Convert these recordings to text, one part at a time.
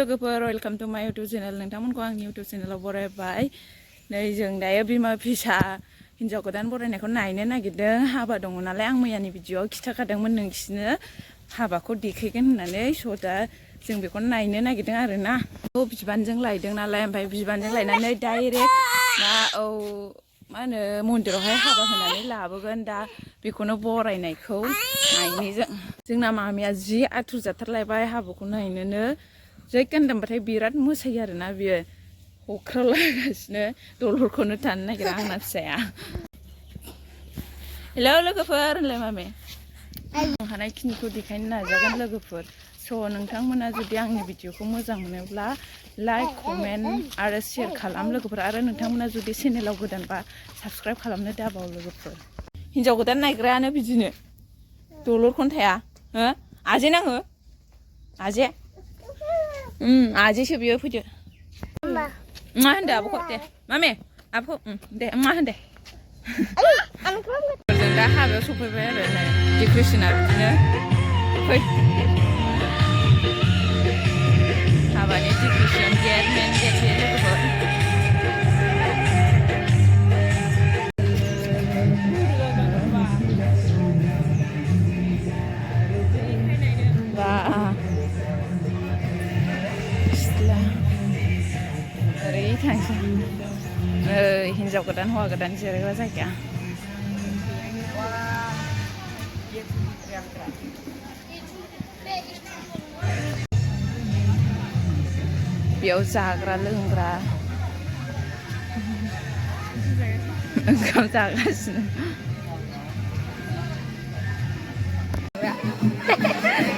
लोगोफोर welcome to माय YouTube channel नोंथांमोनखौ आंनि यूट्यूब चैनलाव बरायबाय नै जों दायो बिमा फिसा हिन्जाव गोदान बरायनायखौ नायनो नागिरदों हाबा दङ नालाय आं मैयानि भिडिअआव खिथाखादोंमोन नोंसिनो हाबाखौ देखायगोन होननानै स' दा जों बेखौ नायनो नागिरदों आरोना बिबानजों लायदों नालाय ओमफ्राय बिबानजों लायनानै डाइरेक्ट मा होनो मन्दिरावहाय हाबा होनानै लाबोगोन दा बेखौनो बरायनायखौ नायनो जोंना मामिया जि आथुर जाथारलायबाय हाबाखौ नायनोनो जै गानदोंबाथाय बिराद मोसायो आरोना बियो हख्रावलागासिनो दलरखौनो थानो नागिरा आंना फिसाया हेलौ लोगोफोर होनलाय मामे हानायखिनिखौ देखायनो नाजागोन लोगोफोर स' नोंथांमोना जुदि आंनि भिडिअखौ मोजां मोनोब्ला लाइक कमेन्ट आरो शेयार खालाम लोगोफोर आरो नोंथांमोना जुदि चेनेलाव गोदानबा साबस्क्राइब खालामनो दाबाव लोगोफोर हिन्जाव गोदान नायग्रायानो बिदिनो दलरखौनो थाया हो आजे नाङो आजे आजेसो बियो फैदो मा होनदो आब'खौ दे मामे आब'खौ दे मा होनदे जों दा हाबायाव सफैबाय आरो नै डेक'रेसना बिदिनो फै हाबानि डेक'रेसन गेट मेन गेट बे लोगोफोर ओरै थांसै हिन्जाव गोदान हौवा गोदान जिरायग्रा जायगा बेयाव जाग्रा लोंग्रा ओंखाम जागासिनो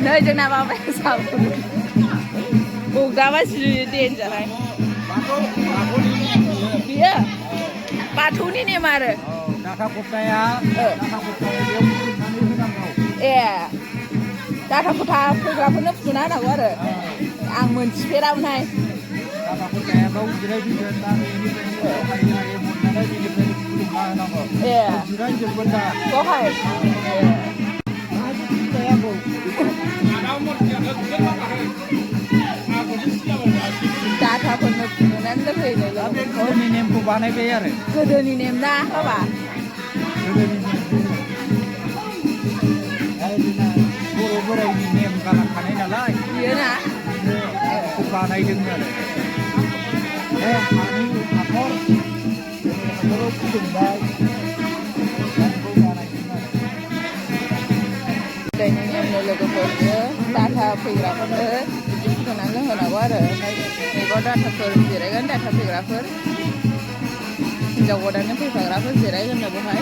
नै जोंना माबाया साबो बगाबासिनो देनजाराय बियो बाथौनि नेम आरो डाटा खथाया ए डाटा खथा फैग्राफोरनो फुना होनांगौ आरो आं मोनथिफेरामोनहाय डाटा खथाया बाव जिरायफैगोन दा बेनिफ्राय मोननानै बेनिफ्राय खुलुमना होनांगौ ए जिरायजोबगोन दा बहाय डाटाफोरनो फुनानै दोनफैनो गोदोनि नेमखौ बानायबाय आरो गोदोनि नेम ना हाबा गोदोनि बर' बोराइनि नेम गालांखानाय नालाय बियो ना बेखौ बानायदों आरो हानि हाखर हाखराव फुदुंबाय बेखौ बानायदों आरो गोदोनि नेमनो लोगोफोरनो डाटा फैग्राफोरनो बिदि फुदुंनानै लोंहोनांगौ आरो ओमफ्राय मैगं डाटाफोर जिरायगोन डाटा फैग्राफोर हिन्जाव गोदाननो फैफाग्राफोर जिरायगोन बेवहाय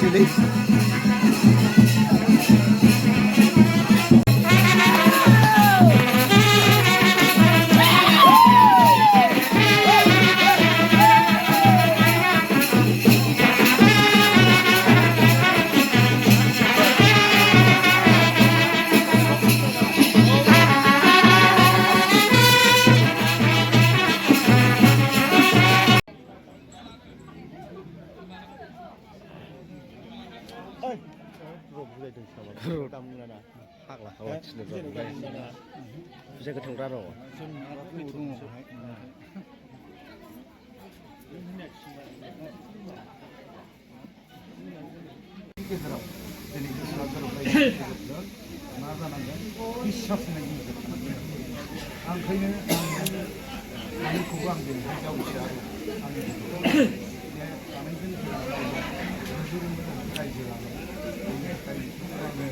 feeling. Bisa ketemu raro. गेजेराव दिनै गोसोआ गोरोबलायनाय मा जानांगोन बिश्वास होनाय बुंगोन आं ओंखायनो आंनिखौबो आं दिनैहाय जावैसो आरो आंनि बे सानैजों रुजु रायजो लानाय बेनि थाखाय आङो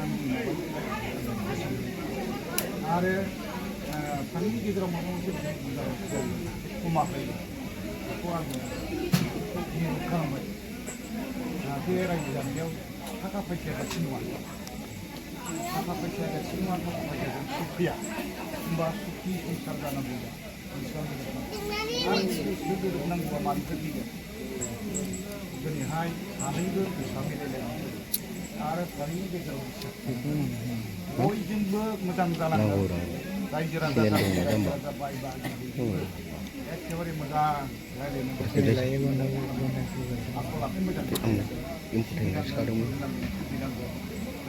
आंनि आरो सानैनि गेजेराव माबा मोनसे खमाखै बेखौ आङो निरुट खालामबाय बे रायजो जानायाव थाखा फैसाया गासिबो नङा थाखा फैसाया गासिबो नङा थाखा फैसाजों सुख फैया होमबा सुखि संसार जानांगौबा आरो गोरोबनांगौबा मानिफ्राय फैगोन दिनैहाय सानैबो गोसोआ मिलायलायनांगौ आरो सानैनि गेजेराव बयजोंबो मोजां जानांगौ रायजो राजा बाय बाहागि एखेबारे मोजां रायज्लायनांगौ आखल आखु मोजां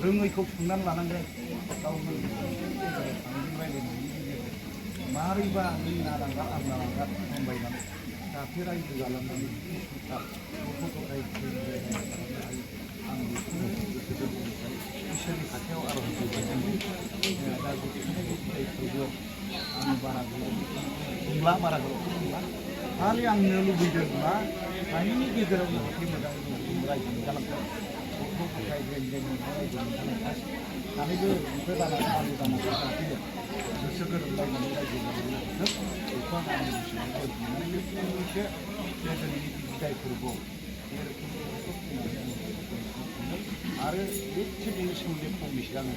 रोङैखौ सोंनानै लानांगोन गावनो रायज्लायनायनि गेजेरजों मारैबा नों नारांगा आं नारांगा होनबायनानै जाहाथे रायजो जालांनानै गथ' गथाय खालामनो हायो आं बेखौनो गोसो गोरबोनिफ्राय इसोरनि खाथियाव आर'ज होबाय दा जोबथारनाय फिथाइ फोरबोआव आं बारा बुंला बारा गोलावखौ बुंला खालि आंनो लुबैदों मा सानैनि गेजेराव जाहाथे मोजां रायजो जालांथों गथ' गथाय जेन जेन रायजो मोनजालांथों सानैबो बिफोर जानानै आलु जानानै जाहाथे गोसो गोरोबलायनानै रायजो जालांथों बेखौ आं आंनि गोसोआव गोरोबनानै बे फंनैसो बे जोंनि फिथाइ फोरबोआव बे रोखोमनि आरो एसे बेनि सोमोन्दै फंनैसो आङो